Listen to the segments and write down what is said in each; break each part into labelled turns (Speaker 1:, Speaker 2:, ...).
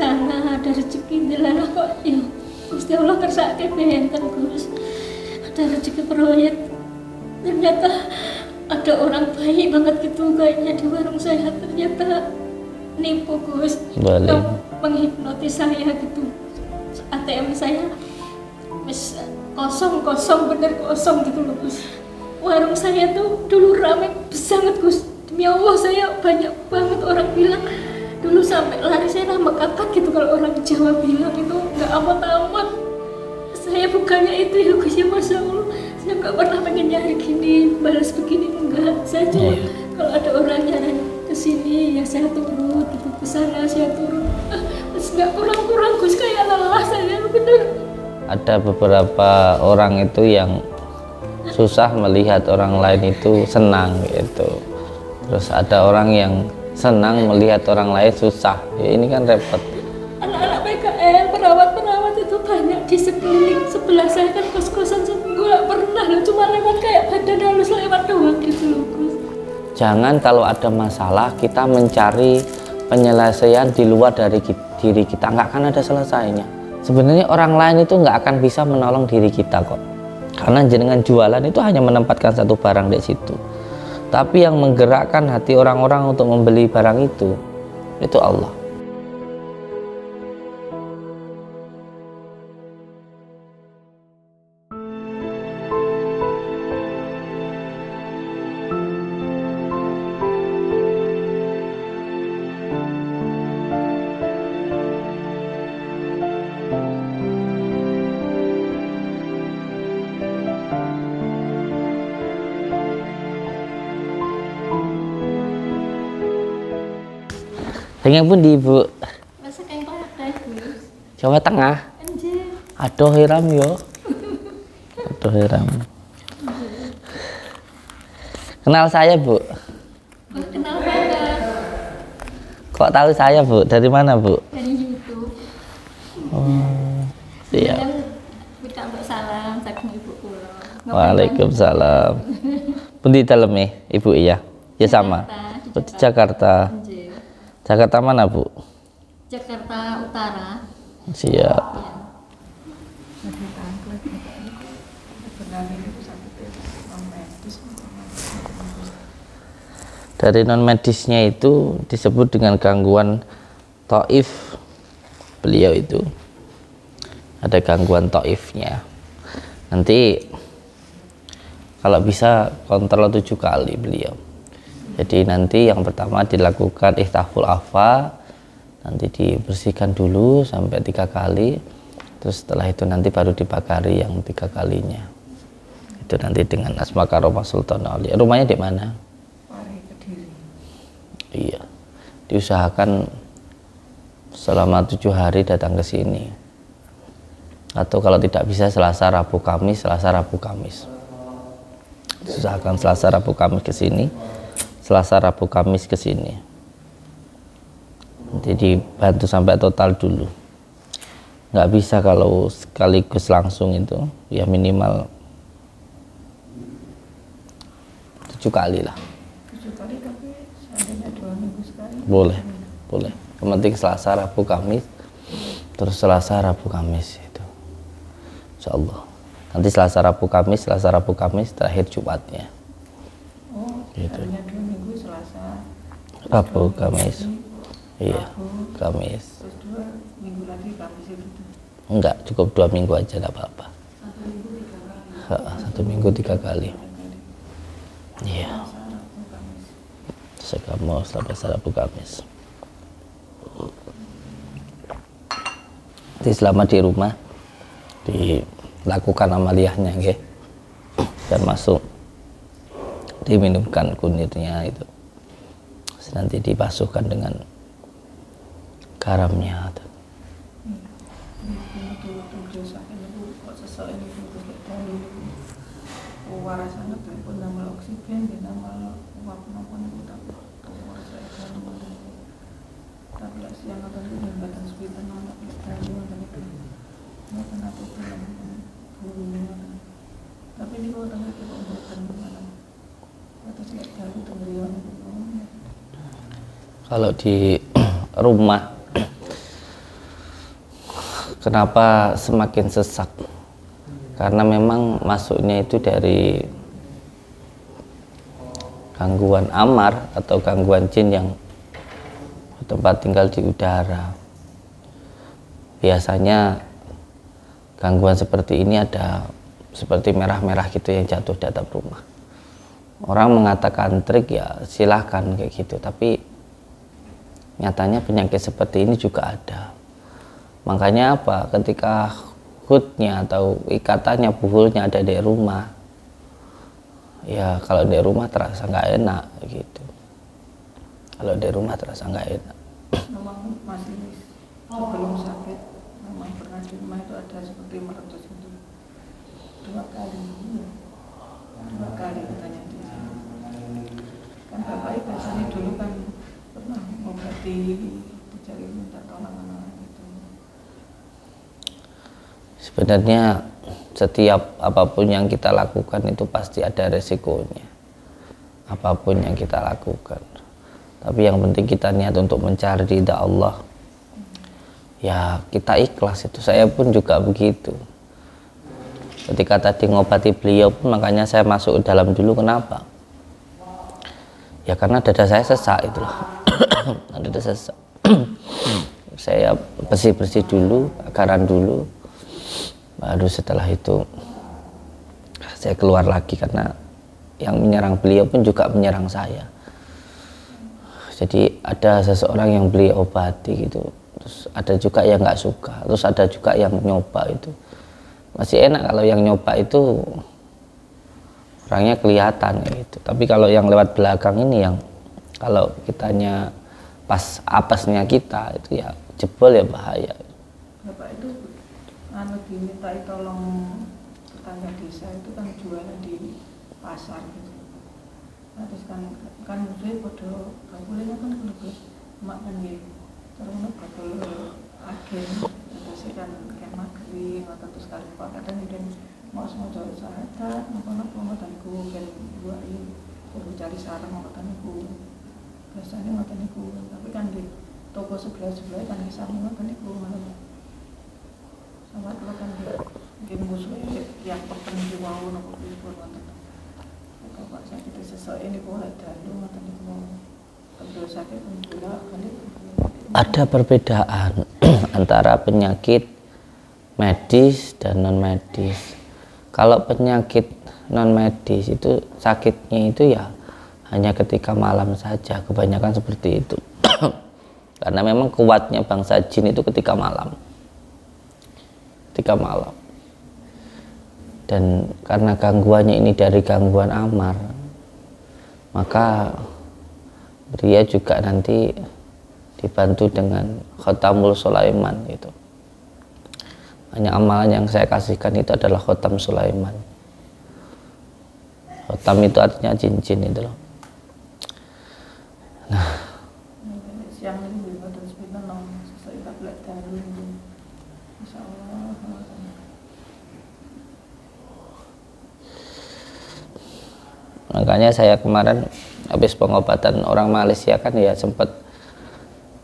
Speaker 1: sana ada rezeki dilalah kok ya Gusti Allah kersake benten Gus. Ada rezeki proyek. Ternyata ada orang baik banget gitu kayaknya di warung saya, ternyata nipu Gus. Menghipnotis saya gitu. ATM saya wis kosong bener kosong gitu loh Gus. Warung saya tuh dulu ramai banget Gus. Demi Allah saya banyak banget orang bilang dulu sampai lari saya nama kakak gitu kalau orang Jawa bilang itu nggak amat-amat. Saya bukannya itu ya Gus ya, Masya Allah saya nggak pernah pengen nyari gini balas begini, enggak. Saya cuma kalau ada orang nyari kesini ya saya turun gitu, kesana saya turun. Terus nggak kurang-kurang Gus, kayak lelah saya bener.
Speaker 2: Ada beberapa orang itu yang susah melihat orang lain itu senang gitu. Terus ada orang yang senang melihat orang lain susah. Ya, ini kan repot.
Speaker 1: Anak-anak PKL, perawat-perawat itu banyak di sekeliling sebelah saya kan kos-kosan gue gak pernah loh, cuma lewat kayak badan halus lewat doang gitu loh Gus.
Speaker 2: Jangan kalau ada masalah kita mencari penyelesaian di luar dari diri kita, nggak akan ada selesainya. Sebenarnya orang lain itu nggak akan bisa menolong diri kita kok. Karena jenengan jualan itu hanya menempatkan satu barang di situ. Tapi yang menggerakkan hati orang-orang untuk membeli barang itu Allah. Dengan pun di Ibu.
Speaker 1: Masa kayak pakai Gus.
Speaker 2: Jawa Tengah.
Speaker 1: Anjir.
Speaker 2: Aduh hiram yo. Aduh hiram. Kenal saya Bu?
Speaker 1: Kenal banget.
Speaker 2: Kok tahu saya Bu? Dari mana Bu?
Speaker 1: Dari YouTube.
Speaker 2: Oh, iya.
Speaker 1: Minta mbak salam, saking ibu kula.
Speaker 2: Waalaikumsalam. Pun di dalamnya Ibu iya? Ya sama. Di Jakarta. Jakarta mana Bu?
Speaker 1: Jakarta Utara.
Speaker 2: Siap. Dari non medisnya itu disebut dengan gangguan taif. Beliau itu ada gangguan taifnya. Nanti kalau bisa kontrol 7 kali beliau. Jadi nanti yang pertama dilakukan ihtaful afa, nanti dibersihkan dulu sampai 3 kali, terus setelah itu nanti baru dibakari yang 3 kalinya. Itu nanti dengan Asma Karomah Sultan Aulia. Rumahnya di mana?
Speaker 3: Kediri.
Speaker 2: Iya, diusahakan selama 7 hari datang ke sini. Atau kalau tidak bisa Selasa, Rabu, Kamis, Selasa, Rabu, Kamis. Diusahakan Selasa, Rabu, Kamis ke sini. Selasa, Rabu, Kamis ke sini. Nanti dibantu sampai total dulu. Nggak bisa kalau sekaligus langsung itu, ya minimal 7 kali lah.
Speaker 3: 7 kali tapi seandainya 2 minggu sekali.
Speaker 2: Boleh, boleh. Yang penting Selasa, Rabu, Kamis, terus Selasa, Rabu, Kamis itu. Insya Allah. Nanti Selasa, Rabu, Kamis, terakhir Jumatnya.
Speaker 3: Oh,
Speaker 2: gitu.
Speaker 3: hanya 2 minggu Selasa,
Speaker 2: Rabu, Kamis. Iya,
Speaker 3: Rabu,
Speaker 2: Kamis.
Speaker 3: terus 2 minggu lagi Kamis itu.
Speaker 2: Enggak, cukup 2 minggu aja, enggak apa-apa.
Speaker 3: 1 minggu 3 kali.
Speaker 2: 1 minggu 3 kali. Iya. Sekamu Selasa, Rabu, Kamis. Jadi selama di rumah dilakukan amaliyahnya, nggih. Dan masuk diminumkan kunirnya itu. Terus nanti dibasuhkan dengan garamnya.
Speaker 3: Waras sangat pun nama oksigen dan nama uap maupun udah tapi siang akan jembatan sekitar nama istana dan itu mau kenapa pulang tapi ini kalau tengah kita umurkan malam atau setiap kali tengerian.
Speaker 2: Kalau di rumah Kenapa semakin sesak? Karena memang masuknya itu dari gangguan amar atau gangguan jin yang tempat tinggal di udara. Biasanya gangguan seperti ini ada seperti merah-merah gitu yang jatuh di atap rumah. Orang mengatakan trik, ya silahkan kayak gitu, tapi nyatanya penyakit seperti ini juga ada. Makanya apa? Ketika hutnya atau ikatannya, puhulnya ada di rumah, ya kalau di rumah terasa nggak enak gitu. Kalau di rumah terasa nggak enak.
Speaker 3: Memang masih sebelum sakit, memang pernah di rumah itu ada seperti meletus itu 2 kali katanya dia. Kan bapak biasanya dulu kan pernah mengobati, dicari minta tolong anak gitu.
Speaker 2: Sebenarnya setiap apapun yang kita lakukan itu pasti ada resikonya. Apapun yang kita lakukan. Tapi yang penting kita niat untuk mencari ridha Allah. Ya kita ikhlas itu. Saya pun juga begitu. Ketika tadi ngobati beliau pun makanya saya masuk dalam dulu. Kenapa? Ya karena dada saya sesak itulah. Dada sesak. Saya bersih-bersih dulu, agaran dulu. Baru setelah itu saya keluar lagi karena yang menyerang beliau pun juga menyerang saya. Jadi ada seseorang yang beliau obati gitu, terus ada juga yang nggak suka, terus ada juga yang nyoba itu. Masih enak kalau yang nyoba itu orangnya kelihatan gitu. Tapi kalau yang lewat belakang ini, yang kalau kitanya pas apesnya kita itu ya jebol, ya bahaya.
Speaker 3: Bapak itu dimintai tolong tetangga desa itu kan jualan di pasar gitu. Nah, terus kan musuhnya bodoh, gak boleh kan lebih mak kan gitu. Terus gak boleh agen, terus kan kayak magri, terus kali pak kadang dan mau semua cari sahadat, nopo mataniku kan dua ini, perlu cari sarang mataniku. Biasanya mataniku, tapi kan di toko sebelah kan di samping mataniku malah. Sama kalau kan di musuhnya yang pertama wow nopo pun mantan. Bapak sakit sesuai ini boleh dalu matanya mau kalau sakit pula kali.
Speaker 2: Ada perbedaan antara penyakit medis dan non medis. Kalau penyakit non medis itu sakitnya itu ya hanya ketika malam saja, kebanyakan seperti itu. Karena memang kuatnya bangsa jin itu ketika malam. Ketika malam. Dan karena gangguannya ini dari gangguan amar, maka dia juga nanti dibantu dengan Khotamul Sulaiman gitu. Hanya amalan yang saya kasihkan itu adalah Khotam Sulaiman. Khotam itu artinya cincin itu loh. Nah,
Speaker 3: siang ini badan sepeda nong sesuai tablet dalu. Insyaallah.
Speaker 2: Makanya saya kemarin habis pengobatan orang Malaysia kan ya sempat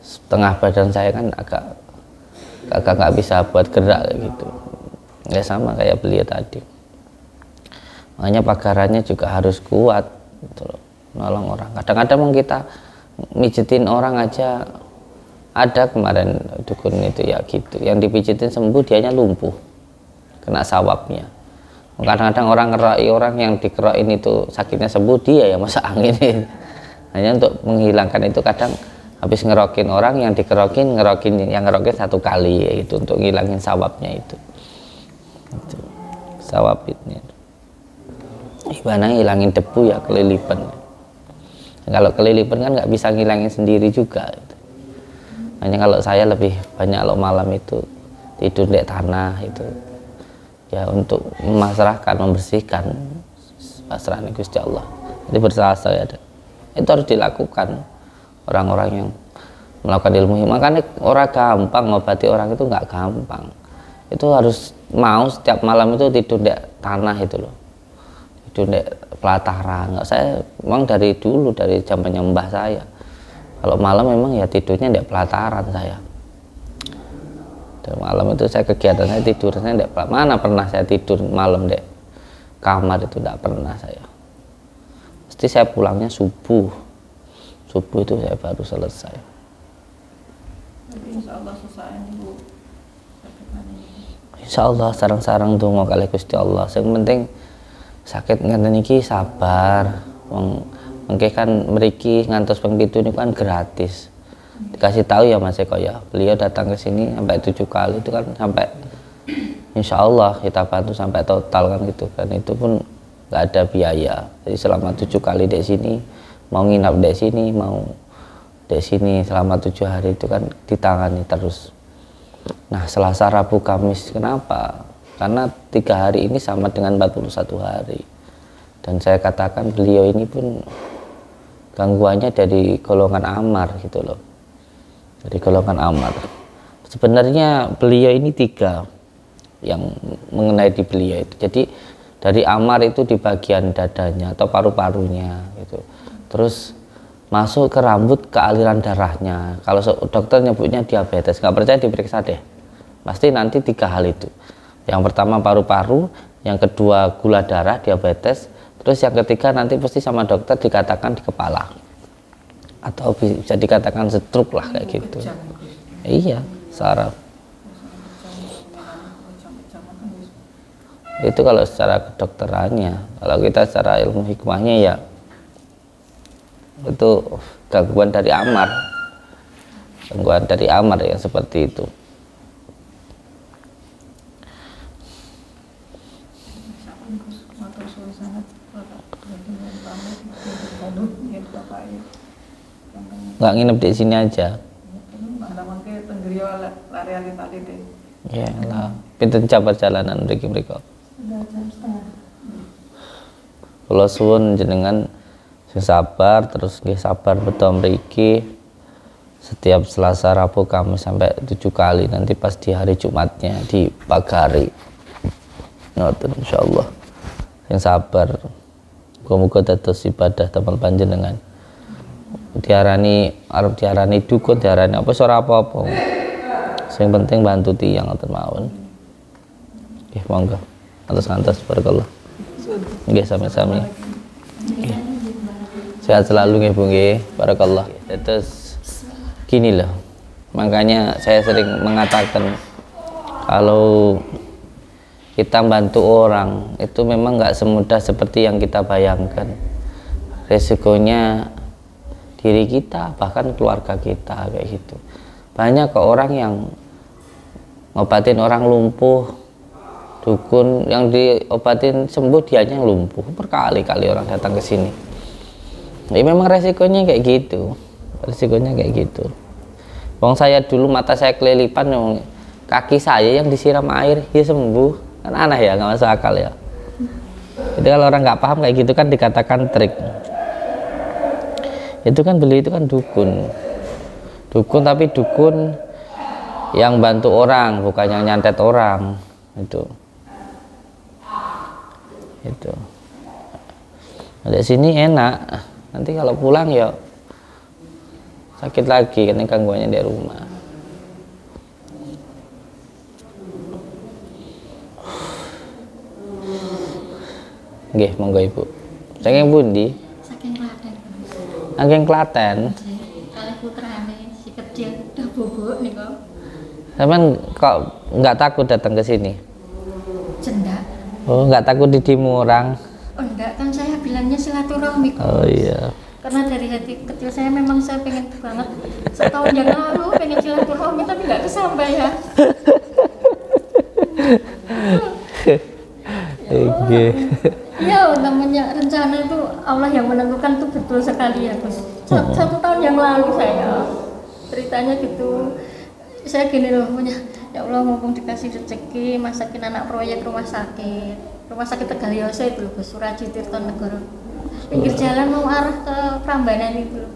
Speaker 2: setengah badan saya kan agak nggak bisa buat gerak gitu. Ya sama kayak beliau tadi. Makanya pagarannya juga harus kuat gitu loh, nolong orang. Kadang-kadang kita mijitin orang aja, ada kemarin dukun itu ya gitu, yang dipijitin sembuh dianya lumpuh kena sawapnya. Kadang-kadang orang ngeroki orang yang dikerokin itu sakitnya sembuh, dia ya masuk angin. Hanya untuk menghilangkan itu, kadang habis ngerokin orang yang dikerokin, yang ngerokin 1 kali ya, itu untuk ngilangin sawapnya itu. Sawap itu. Ibaratnya ngilangin debu ya kelilipan. Kalau kelilipan kan nggak bisa ngilangin sendiri juga. Gitu. Hanya kalau saya lebih banyak lo malam itu tidur di tanah itu. Ya untuk memasrahkan, membersihkan pasrahnya Gusti Allah. Jadi bersalah ya, itu harus dilakukan orang-orang yang melakukan ilmu. Makanya orang gampang ngobati orang itu nggak gampang. Itu harus mau setiap malam itu tidur di tanah itu loh, tidur di pelataran. Nggak, saya memang dari dulu, dari zamannya mbah saya, kalau malam memang ya tidurnya di pelataran saya. Dan malam itu saya kegiatan saya tidur, saya enggak mana pernah saya tidur malam dek kamar itu, enggak pernah saya. Pasti saya pulangnya subuh itu saya baru selesai.
Speaker 3: Tapi insya Allah selesai ibu.
Speaker 2: Insya Allah sarang-sarang donga kali Gusti Allah. Yang penting sakit ngeten iki sabar. Mengke kan mriki ngantos ping 7 niku kan gratis. Dikasih tahu ya Mas Eko ya, beliau datang ke sini sampai 7 kali itu kan sampai insya Allah kita bantu sampai total kan gitu kan, itu pun nggak ada biaya. Jadi selama 7 kali di sini, mau nginap di sini, mau di sini selama 7 hari itu kan ditangani terus. Nah Selasa, Rabu, Kamis, kenapa? Karena 3 hari ini sama dengan 41 hari. Dan saya katakan beliau ini pun gangguannya dari golongan amar gitu loh. Dari golongan amar. Sebenarnya beliau ini 3 yang mengenai di beliau itu. Jadi dari amar itu di bagian dadanya atau paru-parunya gitu. Terus masuk ke rambut, ke aliran darahnya. Kalau dokter nyebutnya diabetes, nggak percaya diperiksa deh. Pasti nanti 3 hal itu. Yang pertama paru-paru, yang kedua gula darah, diabetes, terus yang ketiga nanti pasti sama dokter dikatakan di kepala. Atau bisa dikatakan stroke lah kayak gitu. Iya, saraf. Itu kalau secara kedokterannya. Kalau kita secara ilmu hikmahnya ya itu gangguan dari amar. Gangguan dari amar yang seperti itu. Nggak nginep di sini aja. Ya lah, pinten jam perjalanan mereka. Kalau suwun jenengan sing sabar, terus nggih sabar betul mriki setiap Selasa, Rabu, Kamis sampai 7 kali, nanti pas di hari Jumatnya di pagari. Ngoten insyaallah. Sing sabar. Muga-muga dados ibadah teman panjenengan. Arep diarani dukun, diarani apa ora apa-apa. Sing penting bantu tiyang ngoten mawon. Nggih monggo. Atas barakallah. Nggih sami-sami. Sehat selalu nggih Bu nggih. Barakallah. Terus gini loh. Makanya saya sering mengatakan kalau kita bantu orang itu memang nggak semudah seperti yang kita bayangkan. Resikonya diri kita, bahkan keluarga kita kayak gitu. Banyak ke orang yang ngobatin orang lumpuh, dukun yang diobatin sembuh dianya yang lumpuh, berkali-kali orang datang ke sini. Ya memang resikonya kayak gitu, resikonya kayak gitu. Wong saya dulu mata saya kelilipan, kaki saya yang disiram air dia sembuh, kan aneh ya, nggak masuk akal ya. Jadi kalau orang nggak paham kayak gitu kan dikatakan trik. Itu kan beliau itu kan dukun tapi dukun yang bantu orang, bukan yang nyantet orang. Itu di sini enak, nanti kalau pulang ya sakit lagi karena gangguannya di rumah. Nggih monggo Ibu. Saking pundi?
Speaker 1: Saking Klaten.
Speaker 2: Saking Klaten.
Speaker 1: Kali putrane si kecil udah bobok nih kok.
Speaker 2: Sampeyan kok nggak takut datang ke sini?
Speaker 1: Cendak.
Speaker 2: Oh, nggak takut ditimu orang?
Speaker 1: Oh enggak, kan saya bilangnya silaturahmi kok.
Speaker 2: Oh iya.
Speaker 1: Karena dari hati kecil saya memang saya pengen banget setahun yang lalu pengen silaturahmi tapi nggak kesampaian.
Speaker 2: Oke.
Speaker 1: Ya namanya rencana itu Allah yang menentukan, itu betul sekali ya Gus. 1 tahun yang lalu saya ceritanya gitu, saya gini loh punya, ya Allah mumpung dikasih rezeki masakin anak proyek rumah sakit Tegal Yose itu loh Gus, Suraji Tirtonegoro, pinggir jalan mau arah ke Prambanan itu loh.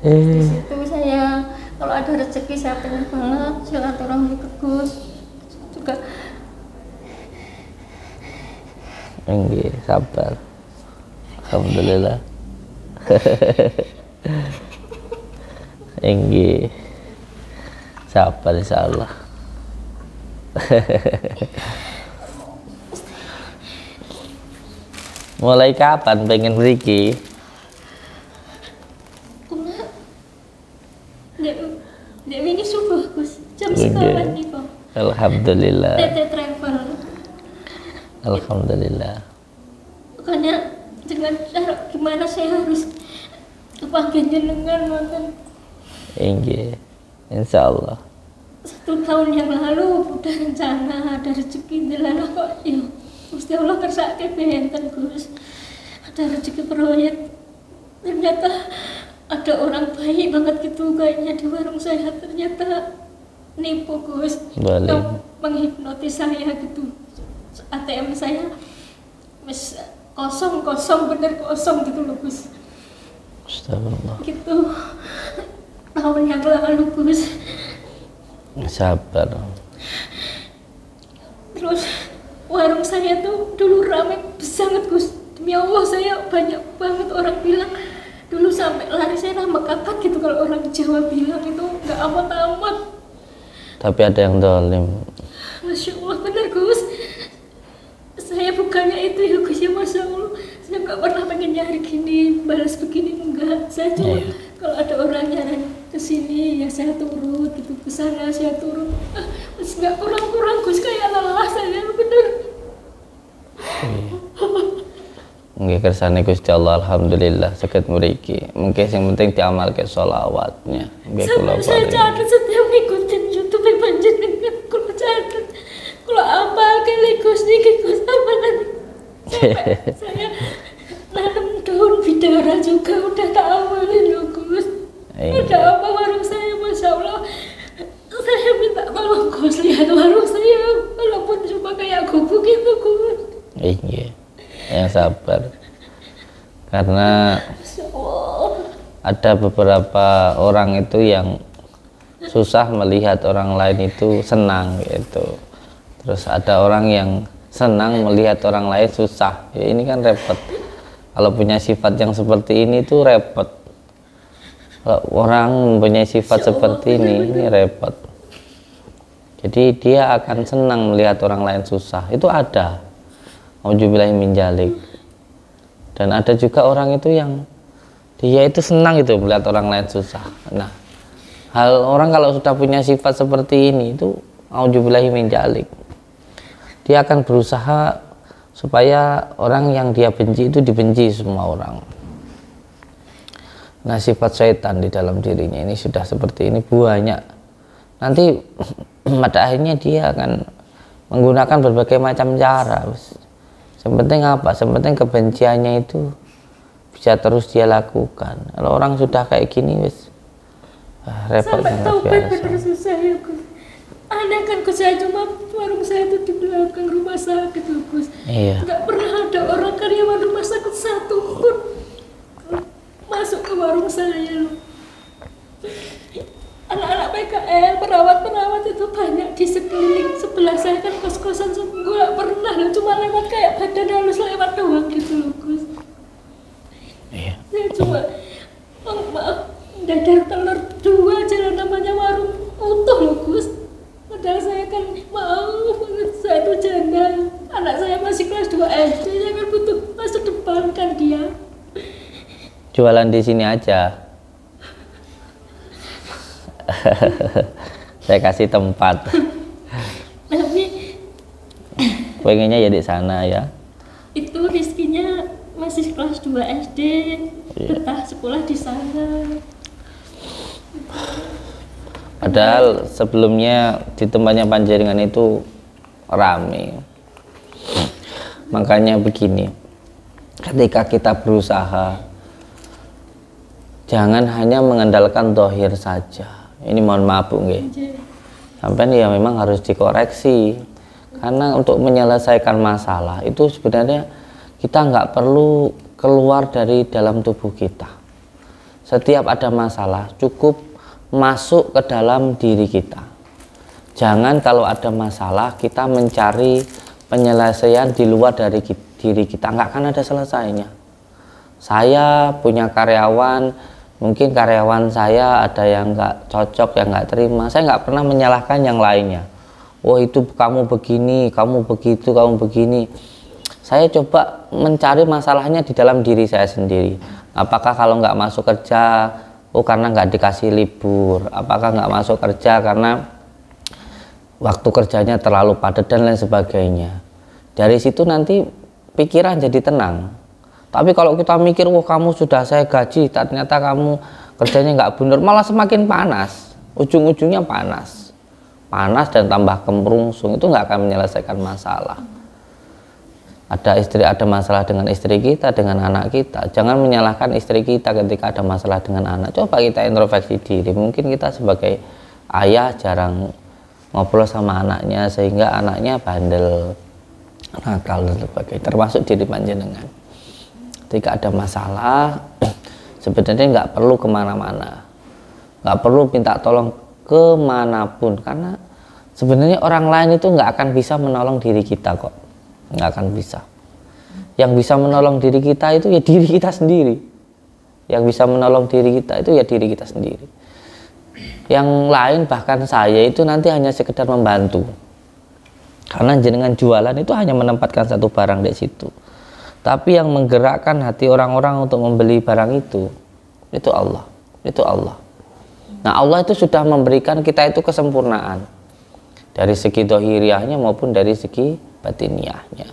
Speaker 1: Di situ saya kalau ada rezeki saya pengen banget silaturahmi ke Gus juga.
Speaker 2: Nggih, sabar. Alhamdulillah. Nggih. Sabar insyaallah. Mulai kapan pengen mriki?
Speaker 1: Nek wingi subuh Gus, jam sekawan niku.
Speaker 2: Alhamdulillah.
Speaker 1: Tete travel.
Speaker 2: Alhamdulillah.
Speaker 1: Karena dengan cara gimana saya harus kepanggil jenengan wonten.
Speaker 2: Inggih. Insyaallah.
Speaker 1: 1 tahun yang lalu udah rencana ada rezeki delala kok ya Gusti Allah kersake benten Gus. Ada rezeki proyek. Ternyata ada orang baik banget gitu kayaknya di warung saya, ternyata nipu Gus.
Speaker 2: Boleh.
Speaker 1: Menghipnotis saya gitu. ATM saya wis kosong bener kosong gitu loh Gus.
Speaker 2: Astagfirullah.
Speaker 1: Gitu tahun yang lalu Gus.
Speaker 2: Sabar.
Speaker 1: Terus warung saya tuh dulu ramai banget Gus. Demi Allah saya banyak banget orang bilang dulu sampai lari saya nama kapak gitu kalau orang Jawa bilang itu nggak amat-amat.
Speaker 2: Tapi ada yang dolim.
Speaker 1: Masya Allah bener Gus. Saya bukannya itu ya Gus ya, Masya Allah. Saya nggak pernah pengen nyari gini, balas begini enggak. Saya cuma kalau ada orang nyari kesini ya saya turut gitu, kesana saya turut. Terus nggak kurang-kurang Gus, kayak lelah saya bener.
Speaker 2: Nggih kersane Gusti Allah alhamdulillah saged mriki. Mengke sing penting diamalke sholawatnya. Nggih kula
Speaker 1: Saya catat setiap ngikutin YouTube panjenengan, kula catat. Kula amal ke Gus niki Gus amalan. Saya nanam daun bidara juga udah tak awalin loh Gus. Ada apa warung saya, Masya Allah. Saya minta tolong Gus lihat warung saya, walaupun cuma kayak gubuk itu Gus.
Speaker 2: Iya, yang sabar. Karena ada beberapa orang itu yang susah melihat orang lain itu senang gitu. Terus ada orang yang senang melihat orang lain susah. Ya, ini kan repot. Kalau punya sifat yang seperti ini tuh repot. Kalau orang punya sifat seperti ini repot. Jadi dia akan senang melihat orang lain susah. Itu ada. Auzubillahi min dzalik. Dan ada juga orang itu yang dia itu senang itu melihat orang lain susah. Nah, hal orang kalau sudah punya sifat seperti ini itu auzubillahi min dzalik. Dia akan berusaha supaya orang yang dia benci itu dibenci semua orang. Nah, sifat syaitan di dalam dirinya ini sudah seperti ini banyak. Nanti pada akhirnya dia akan menggunakan berbagai macam cara. Yang penting apa? Yang penting kebenciannya itu bisa terus dia lakukan. Kalau orang sudah kayak gini wis repot
Speaker 1: sampai
Speaker 2: banget
Speaker 1: bener susah ya Gus. Aneh kan Gus, saya cuma warung saya itu di belakang rumah sakit loh Gus.
Speaker 2: Iya.
Speaker 1: Nggak pernah ada orang karyawan rumah sakit satu pun masuk ke warung saya loh. Anak-anak PKL, perawat-perawat itu banyak di sekeliling sebelah saya kan kos-kosan semua. Nggak pernah loh, cuma lewat kayak badan halus lewat doang gitu loh Gus.
Speaker 2: Iya.
Speaker 1: Saya cuma maaf dadar telur 2 jalan namanya warung utuh loh Gus. Padahal saya kan maaf banget, saya itu janda, anak saya masih kelas 2 SD, saya kan butuh masa depan kan dia.
Speaker 2: Jualan di sini aja. Saya kasih tempat.
Speaker 1: Tapi
Speaker 2: Pengennya ya di sana ya.
Speaker 1: itu rizkinya masih kelas 2 SD, betah sekolah di sana.
Speaker 2: Padahal sebelumnya di tempatnya Panjenengan itu rame. Makanya begini, ketika kita berusaha, jangan hanya mengandalkan dohir saja. Ini mohon maaf Bu nggih. Sampai ya memang harus dikoreksi. Karena untuk menyelesaikan masalah itu sebenarnya kita nggak perlu keluar dari dalam tubuh kita. Setiap ada masalah cukup masuk ke dalam diri kita. Jangan kalau ada masalah kita mencari penyelesaian di luar dari diri kita, nggak akan ada selesainya. Saya punya karyawan, mungkin karyawan saya ada yang nggak cocok, yang nggak terima, saya nggak pernah menyalahkan yang lainnya. oh itu kamu begini, kamu begitu, kamu begini. Saya coba mencari masalahnya di dalam diri saya sendiri. Apakah kalau nggak masuk kerja, oh karena nggak dikasih libur? Apakah nggak masuk kerja karena waktu kerjanya terlalu padat dan lain sebagainya? Dari situ nanti pikiran jadi tenang. Tapi kalau kita mikir, wah kamu sudah saya gaji, ternyata kamu kerjanya nggak benar, malah semakin panas. Ujung-ujungnya panas dan tambah kemerungsung, itu nggak akan menyelesaikan masalah. Ada masalah dengan istri kita, dengan anak kita, jangan menyalahkan istri kita ketika ada masalah dengan anak. Coba kita introspeksi diri, mungkin kita sebagai ayah jarang ngobrol sama anaknya sehingga anaknya bandel, nakal dan sebagainya, termasuk diri panjenengan. Ketika ada masalah sebenarnya nggak perlu kemana-mana, nggak perlu minta tolong kemanapun, karena sebenarnya orang lain itu nggak akan bisa menolong diri kita kok, nggak akan bisa. Yang bisa menolong diri kita itu ya diri kita sendiri. Yang bisa menolong diri kita itu ya diri kita sendiri. Yang lain, bahkan saya itu nanti hanya sekedar membantu, karena jenengan jualan itu hanya menempatkan satu barang di situ. Tapi yang menggerakkan hati orang-orang untuk membeli barang itu Allah, itu Allah. Nah, Allah itu sudah memberikan kita itu kesempurnaan dari segi dohiriahnya maupun dari segi batiniahnya.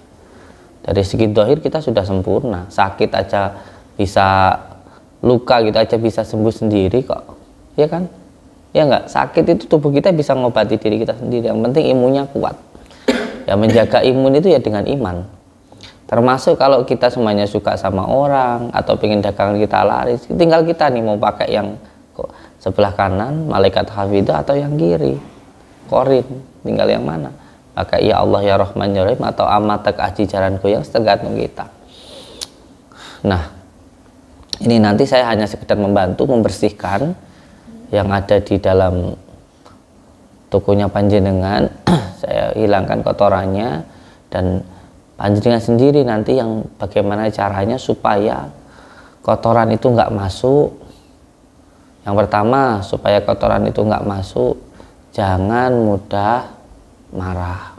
Speaker 2: Dari segi dohir kita sudah sempurna, sakit aja bisa, luka gitu aja bisa sembuh sendiri kok, ya kan? Ya enggak, sakit itu tubuh kita bisa ngobati diri kita sendiri. Yang penting imunnya kuat. Ya menjaga imun itu ya dengan iman. Termasuk kalau kita semuanya suka sama orang atau pengen dagangan kita laris, tinggal kita nih mau pakai yang sebelah kanan malaikat hafidah atau yang kiri korin, tinggal yang mana, pakai ya Allah ya Rahman ya Rahim atau amatak aji jalan goyang, tergantung kita. Nah, ini nanti saya hanya sekedar membantu membersihkan yang ada di dalam tokonya panjenengan. Saya hilangkan kotorannya, dan panjenengan sendiri nanti yang bagaimana caranya supaya kotoran itu nggak masuk. Yang pertama, supaya kotoran itu nggak masuk, jangan mudah marah.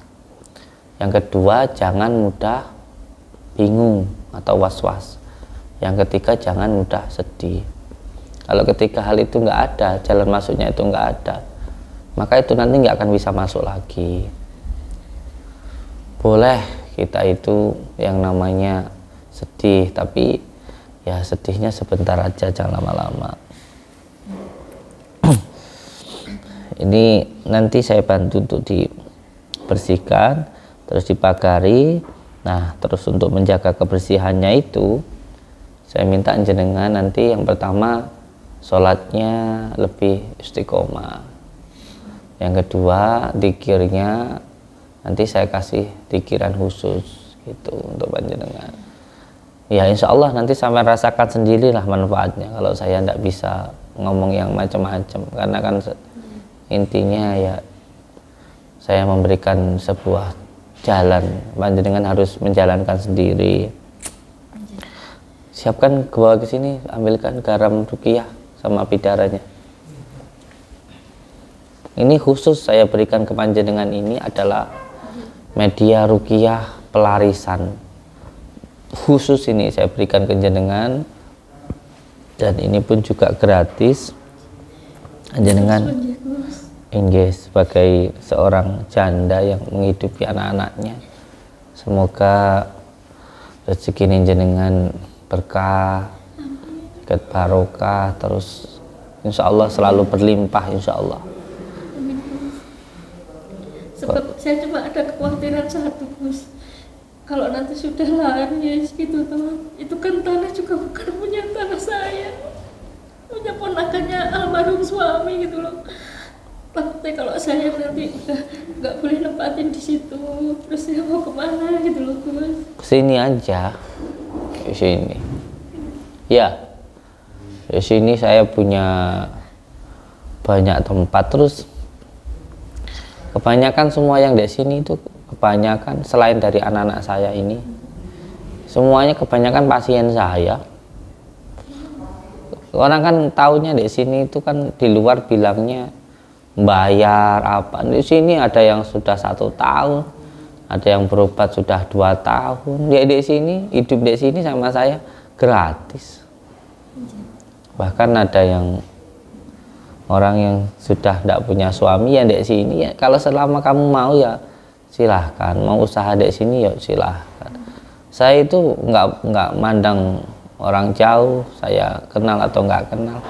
Speaker 2: Yang kedua, jangan mudah bingung atau was-was. Yang ketiga, jangan mudah sedih. Kalau ketiga hal itu nggak ada, jalan masuknya itu nggak ada, maka itu nanti nggak akan bisa masuk lagi. Boleh kita itu yang namanya sedih, tapi ya sedihnya sebentar aja, jangan lama-lama. Ini nanti saya bantu untuk dibersihkan, terus dipagari. Nah, terus untuk menjaga kebersihannya itu saya minta jenengan nanti yang pertama sholatnya lebih istiqomah. Yang kedua, dzikirnya nanti saya kasih dzikiran khusus gitu untuk panjenengan. Ya insya Allah nanti sampai rasakan sendirilah manfaatnya. Kalau saya tidak bisa ngomong yang macam-macam, karena kan intinya ya saya memberikan sebuah jalan, panjenengan harus menjalankan sendiri. Siapkan ke bawah ke sini, ambilkan garam ruqyah sama bidaranya. Ini khusus saya berikan ke panjenengan, ini adalah media ruqyah pelarisan. Khusus ini saya berikan ke jenengan, dan ini pun juga gratis. Panjenengan sebagai seorang janda yang menghidupi anak-anaknya, semoga rezeki jenengan berkah, dekat barokah, terus insya Allah selalu berlimpah insya Allah.
Speaker 1: Sebab saya cuma ada kekhawatiran satu, Gus, kalau nanti sudah laris gitu teman, itu kan tanah juga bukan punya tanah saya, punya ponakannya almarhum suami gitu loh. Takutnya kalau saya nanti udah nggak boleh nempatin di situ, terus saya mau kemana gitu loh, Gus.
Speaker 2: Kesini aja, kesini. Ya, kesini saya punya banyak tempat, terus kebanyakan semua yang di sini itu kebanyakan selain dari anak-anak saya ini, semuanya kebanyakan pasien saya. Orang kan taunya di sini itu kan di luar bilangnya bayar apa. Di sini ada yang sudah 1 tahun, ada yang berobat sudah 2 tahun. Dia di sini, hidup di sini sama saya gratis. Bahkan ada yang orang yang sudah tidak punya suami yang di sini, ya kalau selama kamu mau ya silahkan, mau usaha di sini ya silahkan. Saya itu nggak mandang orang jauh, saya kenal atau nggak kenal.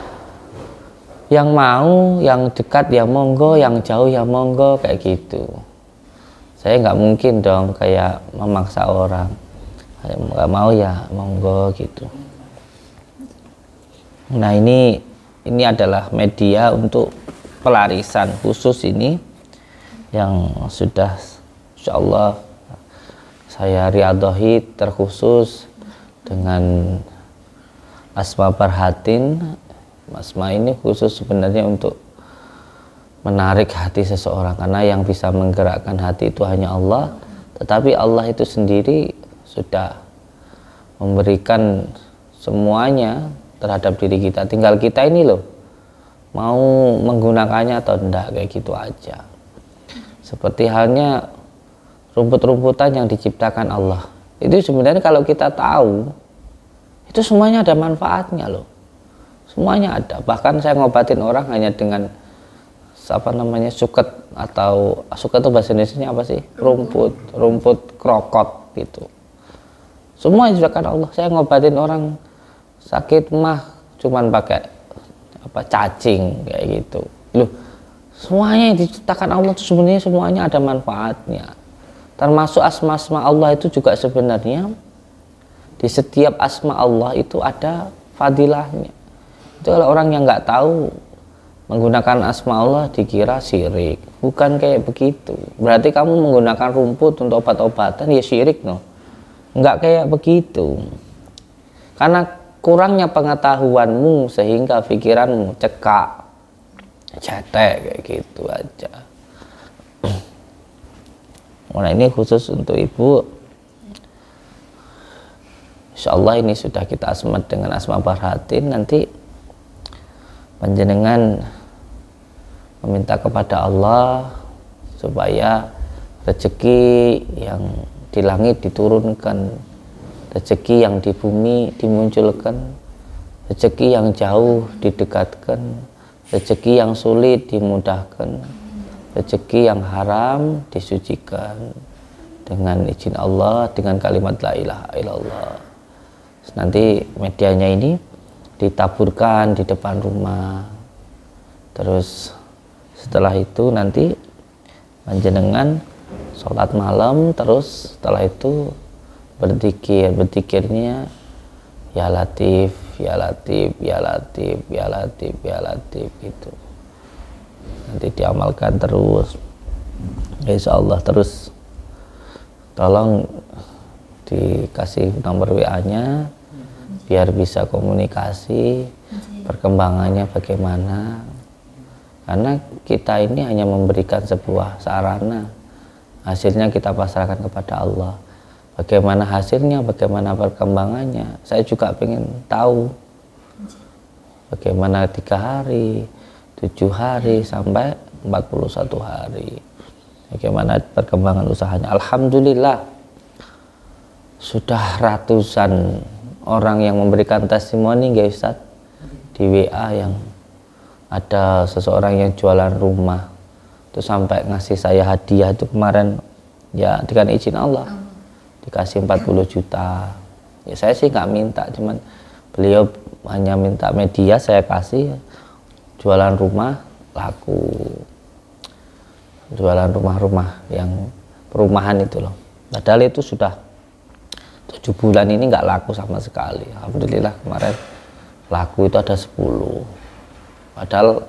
Speaker 2: Yang mau, yang dekat ya monggo, yang jauh ya monggo, kayak gitu. Saya nggak mungkin dong kayak memaksa orang. Saya nggak mau ya monggo gitu. Nah ini adalah media untuk pelarisan khusus ini yang sudah insya Allah saya riadohi terkhusus dengan Asma Barhatin. Asma ini khusus sebenarnya untuk menarik hati seseorang, karena yang bisa menggerakkan hati itu hanya Allah, tetapi Allah itu sendiri sudah memberikan semuanya terhadap diri kita, tinggal kita ini loh mau menggunakannya atau enggak, kayak gitu aja. Seperti halnya rumput-rumputan yang diciptakan Allah, itu sebenarnya kalau kita tahu itu semuanya ada manfaatnya loh, semuanya ada. Bahkan saya ngobatin orang hanya dengan apa namanya suket, atau suket itu bahasa Indonesia apa sih, rumput krokot gitu, semua diciptakan Allah. Saya ngobatin orang sakit mah cuman pakai apa, cacing kayak gitu loh. Semuanya yang diciptakan Allah itu sebenarnya semuanya ada manfaatnya, termasuk asma-asma Allah itu juga sebenarnya di setiap asma Allah itu ada fadilahnya. Itu kalau orang yang nggak tahu menggunakan asma Allah dikira syirik, bukan kayak begitu. Berarti kamu menggunakan rumput untuk obat-obatan ya syirik, no? Nggak kayak begitu. Karena kurangnya pengetahuanmu sehingga pikiranmu cekak, cetek kayak gitu aja. Nah ini khusus untuk ibu. Insya Allah ini sudah kita asmat dengan Asma Barhatin. Nanti panjenengan meminta kepada Allah supaya rezeki yang di langit diturunkan, rezeki yang di bumi dimunculkan, rezeki yang jauh didekatkan, rezeki yang sulit dimudahkan, rezeki yang haram disucikan dengan izin Allah, dengan kalimat la ilaha illallah. Nanti medianya ini ditaburkan di depan rumah. Terus setelah itu nanti panjenengan sholat malam, terus setelah itu berzikirnya ya Latif, ya Latif, ya Latif, ya Latif, ya Latif gitu. Nanti diamalkan terus, insya Allah. Terus tolong dikasih nomor WA-nya biar bisa komunikasi perkembangannya bagaimana, karena kita ini hanya memberikan sebuah sarana, hasilnya kita pasrahkan kepada Allah. Bagaimana hasilnya, bagaimana perkembangannya, saya juga pengen tahu bagaimana 3 hari, 7 hari sampai 41 hari, bagaimana perkembangan usahanya. Alhamdulillah sudah ratusan orang yang memberikan testimoni, guys, Ustaz, di WA, yang ada seseorang yang jualan rumah itu sampai ngasih saya hadiah itu kemarin ya dengan izin Allah, dikasih 40 juta. Ya saya sih nggak minta, cuman beliau hanya minta media, saya kasih. Jualan rumah laku, jualan rumah-rumah yang perumahan itu loh. Padahal itu sudah 7 bulan ini nggak laku sama sekali. Alhamdulillah kemarin laku itu ada 10, padahal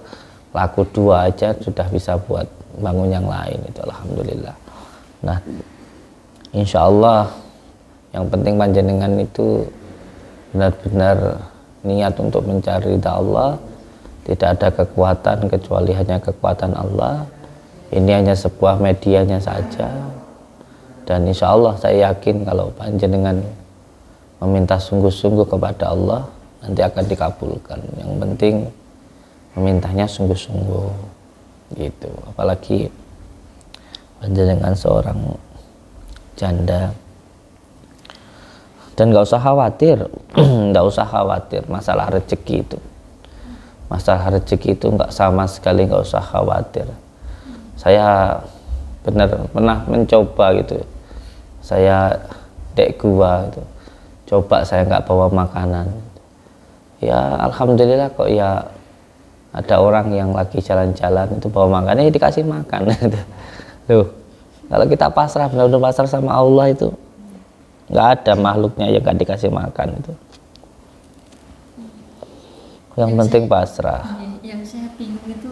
Speaker 2: laku 2 aja sudah bisa buat bangun yang lain itu, alhamdulillah. Nah insya Allah yang penting panjenengan itu benar-benar niat untuk mencari ridha Allah. Tidak ada kekuatan kecuali hanya kekuatan Allah. Ini hanya sebuah medianya saja. Dan insya Allah saya yakin kalau panjenengan meminta sungguh-sungguh kepada Allah, nanti akan dikabulkan. Yang penting memintanya sungguh-sungguh. gitu. Apalagi panjenengan seorang janda. Dan nggak usah khawatir nggak usah khawatir masalah rezeki itu. Masalah rezeki itu nggak, sama sekali nggak usah khawatir. Saya pernah mencoba gitu, saya dek gua gitu, coba saya nggak bawa makanan, ya alhamdulillah kok ya ada orang yang lagi jalan-jalan itu bawa makannya, ya dikasih makan gitu. Loh, kalau kita pasrah, benar-benar pasrah sama Allah itu nggak ada makhluknya yang nggak dikasih makan itu. Yang penting pasrah.
Speaker 1: Yang saya bingung itu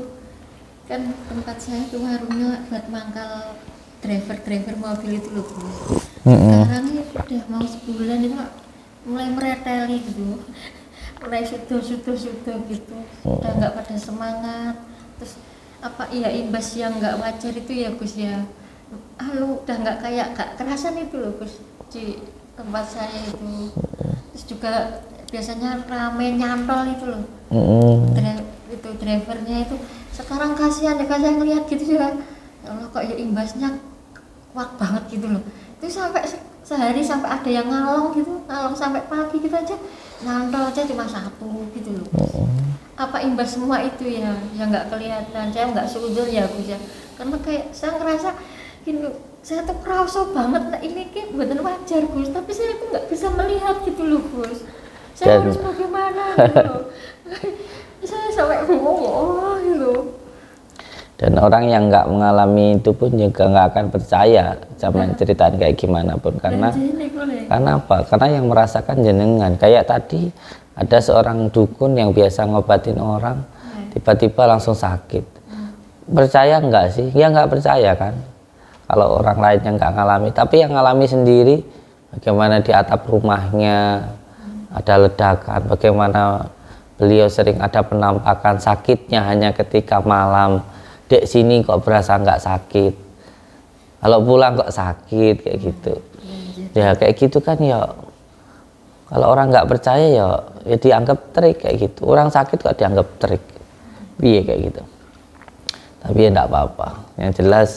Speaker 1: kan tempat saya itu warungnya buat mangkal driver mobil itu loh Bu. Sekarang ini sudah mau sebulan itu mulai mereteli gitu, mulai sudah gitu, udah nggak pada semangat. Terus apa ya, imbas yang nggak wajar itu ya Gus ya, udah nggak kerasan itu loh Gus di tempat saya itu. Terus juga biasanya rame nyantol itu loh, itu drivernya itu. Sekarang kasihan deh, saya ngeliat gitu ya, ya Allah kok ya imbasnya kuat banget gitu loh. Itu sampai sehari sampai ada yang ngalong gitu, ngalong sampai pagi gitu aja, nyantol aja cuma satu gitu loh. Apa imbas semua itu ya, yang nggak kelihatan. Saya nggak seuzur ya Gus ya, karena kayak saya ngerasa gini, saya tuh kerasa banget, nah ini kayak buatan wajar Gus, tapi saya tuh nggak bisa melihat gitu loh Gus. Saya harus bagaimana gitu loh. Saya sampai bingung gitu.
Speaker 2: Dan orang yang nggak mengalami itu pun juga nggak akan percaya sama ceritaan kayak gimana pun, karena apa? Karena yang merasakan jenengan. Kayak tadi ada seorang dukun yang biasa ngobatin orang, tiba-tiba langsung sakit. Percaya nggak sih? Ya nggak percaya kan, kalau orang lain yang nggak ngalami. Tapi yang ngalami sendiri, bagaimana di atap rumahnya ada ledakan, bagaimana beliau sering ada penampakan sakitnya hanya ketika malam. Dek sini kok berasa nggak sakit, kalau pulang kok sakit, kayak gitu. Ya kayak gitu kan ya. Kalau orang nggak percaya ya dianggap trik kayak gitu. Orang sakit kok dianggap trik, iya kayak gitu. Tapi ya enggak apa-apa. Yang jelas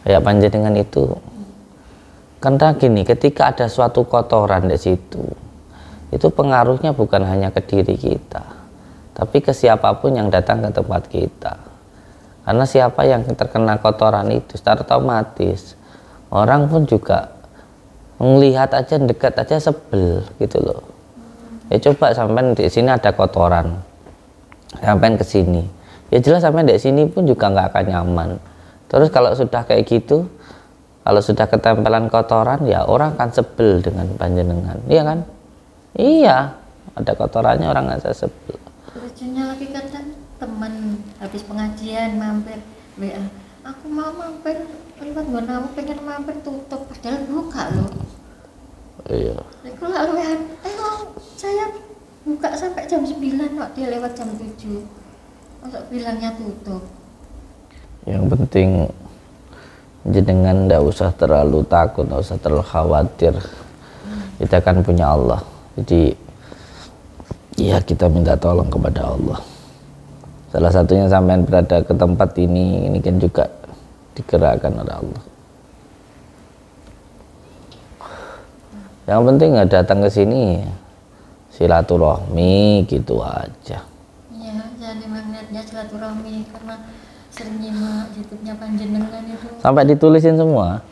Speaker 2: kayak panjenengan itu, karena gini, ketika ada suatu kotoran di situ, itu pengaruhnya bukan hanya ke diri kita, tapi ke siapapun yang datang ke tempat kita. Karena siapa yang terkena kotoran itu, secara otomatis orang pun juga melihat aja, dekat aja sebel gitu loh. Ya coba sampai di sini ada kotoran, sampai ke sini, ya jelas sampai di sini pun juga nggak akan nyaman. Terus kalau sudah kayak gitu, kalau sudah ketempelan kotoran, ya orang akan sebel dengan panjenengan, iya kan? Iya, ada kotorannya orang nggak sebel.
Speaker 1: Lucunya lagi kadang teman habis pengajian mampir WA, aku mau mampir lewat Bonamu, pengen mampir tutup, padahal buka loh.
Speaker 2: Iya.
Speaker 1: Aku lalu saya buka sampai jam 9 kok, dia lewat jam 7. Masuk bilangnya tutup.
Speaker 2: Yang penting jenengan nggak usah terlalu takut, nggak usah terlalu khawatir. Kita kan punya Allah. Jadi ya kita minta tolong kepada Allah. Salah satunya sampean berada ke tempat ini kan juga digerakkan oleh Allah. Yang penting nggak datang ke sini silaturahmi gitu aja.
Speaker 1: Iya, jadi magnetnya silaturahmi, karena sering nyimak YouTube-nya panjenengan itu.
Speaker 2: Sampai ditulisin semua.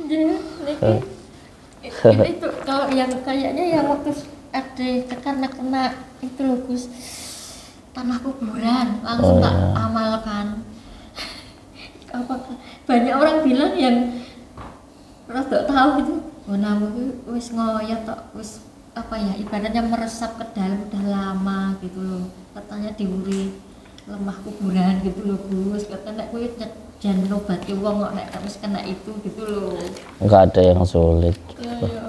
Speaker 1: Iya, itu kalau yang kayaknya yang waktu ada kena itu loh Gus, tanah kuburan, langsung tak amalkan. Banyak orang bilang yang rada tahu itu, Bonamu itu wis ngoyot tok, wis apa ya, ibaratnya meresap ke dalam udah lama gitu loh. Katanya diuri lemah kuburan gitu loh Gus, katanya kuwi jangan obati wong kok nek wis kena itu gitu loh.
Speaker 2: Enggak ada yang sulit.
Speaker 1: Ya.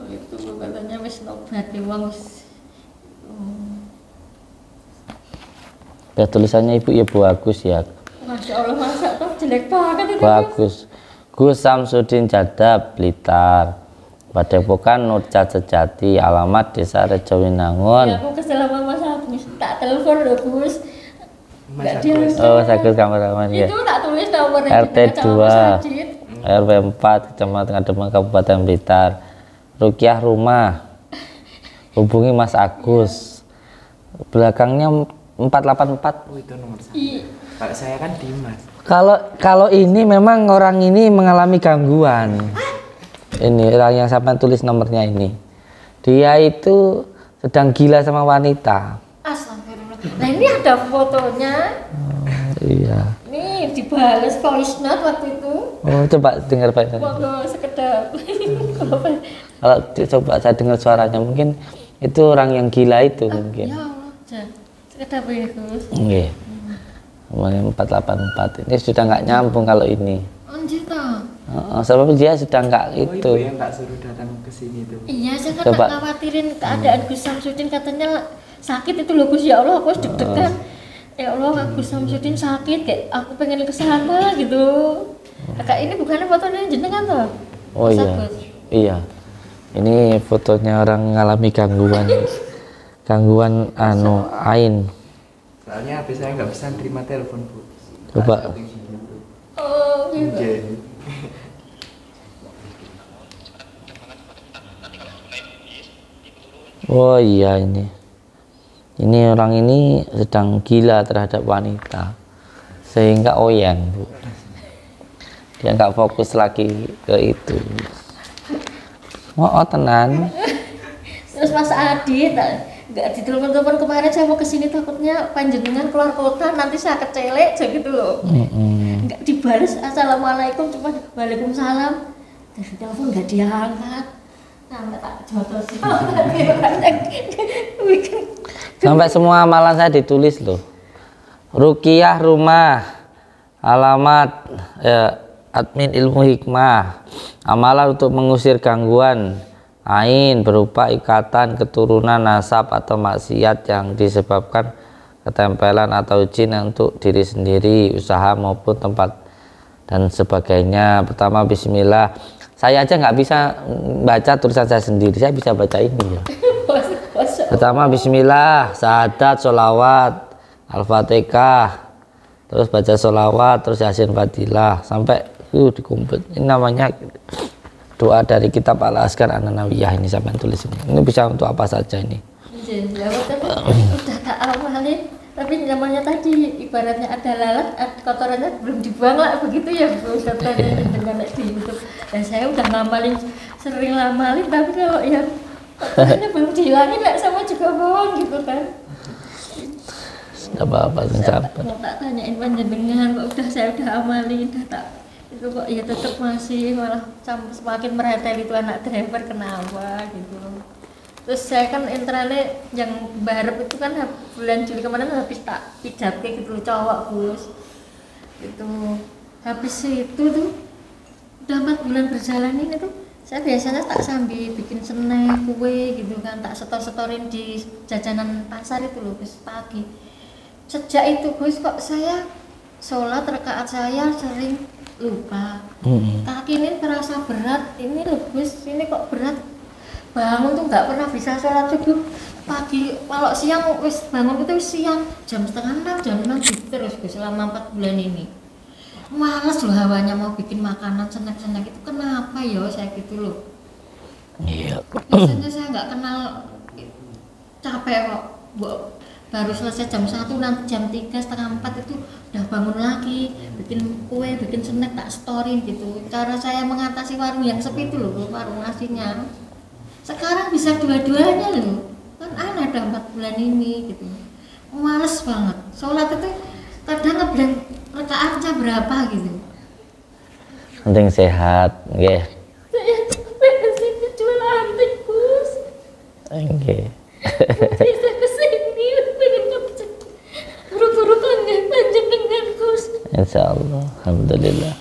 Speaker 1: Itu katanya wis nobati wong wis.
Speaker 2: Ya tulisannya Ibu ya bagus ya.
Speaker 1: Masya Allah, masa tuh jelek banget itu.
Speaker 2: Bagus. Gus Samsudin Jadab, Blitar. Padepokan Nurjat Sejati, alamat Desa Rejowinangun.
Speaker 1: Ya, aku kesel sama Mas Agus, tak telepon loh Gus.
Speaker 4: Mas
Speaker 1: Nggak
Speaker 4: Agus.
Speaker 1: diangkat.
Speaker 2: Oh, Mas Agus kameramen ya.
Speaker 1: Itu tak tulis nomornya
Speaker 2: RT
Speaker 1: juga sama Mas
Speaker 2: 2
Speaker 1: Adit.
Speaker 2: RW 4 Kecamatan Kademang Kabupaten Blitar. Rukiah rumah. Hubungi Mas Agus. Belakangnya 484.
Speaker 4: Oh, itu nomor saya.
Speaker 1: Iya.
Speaker 4: Kalau saya kan Dimas.
Speaker 2: Kalau ini memang orang ini mengalami gangguan. Ini orang yang sampai tulis nomornya ini. Dia itu sedang gila sama wanita.
Speaker 1: Astagfirullah. Nah ini ada fotonya.
Speaker 2: Iya.
Speaker 1: Nih dibales voice note waktu itu.
Speaker 2: Oh, coba dengar Pak.
Speaker 1: Monggo sekedap.
Speaker 2: Kalau coba saya dengar suaranya mungkin itu orang yang gila itu mungkin.
Speaker 1: Ya Allah, Jan. Sekedap ya Gus.
Speaker 2: Nggih. Nomornya 484 ini sudah nggak nyambung kalau ini.
Speaker 1: Anjir toh.
Speaker 2: Sebab dia sudah nggak
Speaker 4: Oh,
Speaker 2: itu.
Speaker 4: ibu yang tak suruh datang ke sini tuh.
Speaker 1: Iya, saya kan
Speaker 2: Coba.
Speaker 1: tak khawatirin keadaan Gus Samsudin, katanya sakit itu loh Gus. Ya Allah, aku harus deg-degan. Ya Allah, Gus Samsudin sakit, kayak aku pengen ke sana gitu. Kakak ini bukannya fotonya jenengan toh?
Speaker 2: Oh
Speaker 1: Mas
Speaker 2: iya.
Speaker 1: Agus.
Speaker 2: Iya. Ini fotonya orang mengalami gangguan. Gangguan ain.
Speaker 4: Soalnya HP saya nggak bisa terima telepon, Bu.
Speaker 2: Coba.
Speaker 4: Tak setting gitu.
Speaker 1: Oh, gitu.
Speaker 4: Iya.
Speaker 2: Oh iya ini. Ini orang ini sedang gila terhadap wanita. Sehingga oyeng, Bu. Dia nggak fokus lagi ke itu. Oh, tenan.
Speaker 1: Terus Mas Adit, nggak ditelepon-telepon kemarin, saya mau kesini takutnya panjenengan keluar kota, nanti saya kecelek aja gitu loh. Nggak dibalas assalamualaikum, cuma waalaikumsalam. Dari telepon nggak diangkat. Sampai tak jotos.
Speaker 2: Sampai semua amalan saya ditulis loh. Rukiah rumah, alamat admin ilmu hikmah, amalan untuk mengusir gangguan ain berupa ikatan keturunan nasab atau maksiat yang disebabkan ketempelan atau jin untuk diri sendiri, usaha maupun tempat dan sebagainya. Pertama bismillah. Saya aja nggak bisa baca tulisan saya sendiri, saya bisa baca ini ya. Pertama bismillah, syahadat, sholawat, al-fatihah, terus baca sholawat, terus yasin fadilah sampai dikumpul. Ini namanya doa dari kitab Al-Azkar An-Nawawiyah, ini sampai tulis ini. Ini bisa untuk apa saja ini.
Speaker 1: Udah tak awalin, tapi namanya tadi ibaratnya ada lalat, kotorannya belum dibuang lah begitu ya Bu Ustaz dengan di YouTube. Dan saya udah ngamalin, sering ngamalin, tapi kalau yang kotorannya belum dihilangin lah sama juga bohong gitu kan.
Speaker 2: Tidak apa-apa, sabar.
Speaker 1: Mau tak tanyain panjenengan, kok udah saya udah amalin, udah tak itu kok ya tetap masih malah semakin meretel itu anak driver kenapa gitu. Terus saya kan internalnya yang barep itu kan bulan Juli kemarin habis tak pijatnya gitu cowok Gus itu habis itu tuh udah 4 bulan berjalan ini tuh saya biasanya tak sambil bikin snack kue gitu kan, tak setor-setorin di jajanan pasar itu loh Gus pagi. Sejak itu Gus kok saya sholat rakaat saya sering lupa, kaki ini terasa berat, ini loh Gus ini kok berat, bangun tuh nggak pernah bisa sholat subuh pagi, kalau siang wis bangun itu siang jam 5:30 jam 6 gitu terus Gus selama 4 bulan ini. Males loh hawanya mau bikin makanan snack-snack itu, kenapa ya saya gitu loh.
Speaker 2: Iya.
Speaker 1: Biasanya saya nggak kenal capek kok, baru selesai jam 1 nanti jam 3:30 itu udah bangun lagi bikin kue, bikin snack tak storin gitu. Cara saya mengatasi warung yang sepi itu loh, warung nasinya. Sekarang bisa dua-duanya loh, kan aneh udah 4 bulan ini gitu. Males banget, sholat itu kadang ngebleng rakaatnya berapa gitu.
Speaker 2: Penting sehat, nggih.
Speaker 1: Saya sampai kesini jual antik Gus.
Speaker 2: Nggih.
Speaker 1: Bisa kesini pengen ngecek buru-buru kangen panjenengan Gus.
Speaker 2: Insyaallah, alhamdulillah.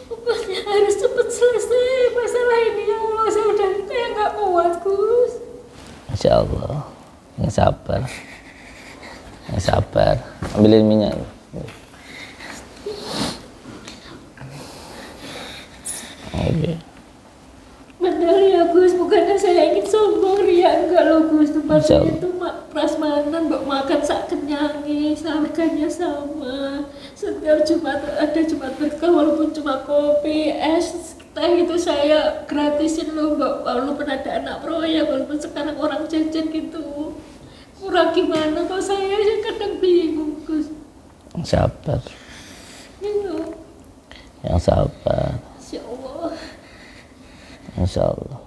Speaker 1: Pokoknya harus cepat selesai masalah ini ya Allah, saya udah kayak nggak kuat Gus.
Speaker 2: Insyaallah. Yang sabar. Yang sabar. Ambilin minyak. Oke.
Speaker 1: Benar ya Gus, bukan bukannya saya ingin sombong, ria enggak loh Gus. Tempat
Speaker 2: Insya
Speaker 1: saya
Speaker 2: Allah.
Speaker 1: itu prasmanan, mbak makan sak kenyangi, harganya sama. Setiap Jumat ada Jumat berkah, walaupun cuma kopi, es, teh itu saya gratisin loh mbak. Walaupun ada anak proyek, walaupun sekarang orang jajan gitu. Kurang gimana kok saya aja kadang bingung Gus.
Speaker 2: Sabar,
Speaker 1: Gitu.
Speaker 2: yang sabar,
Speaker 1: Insya Allah.
Speaker 2: insya Allah.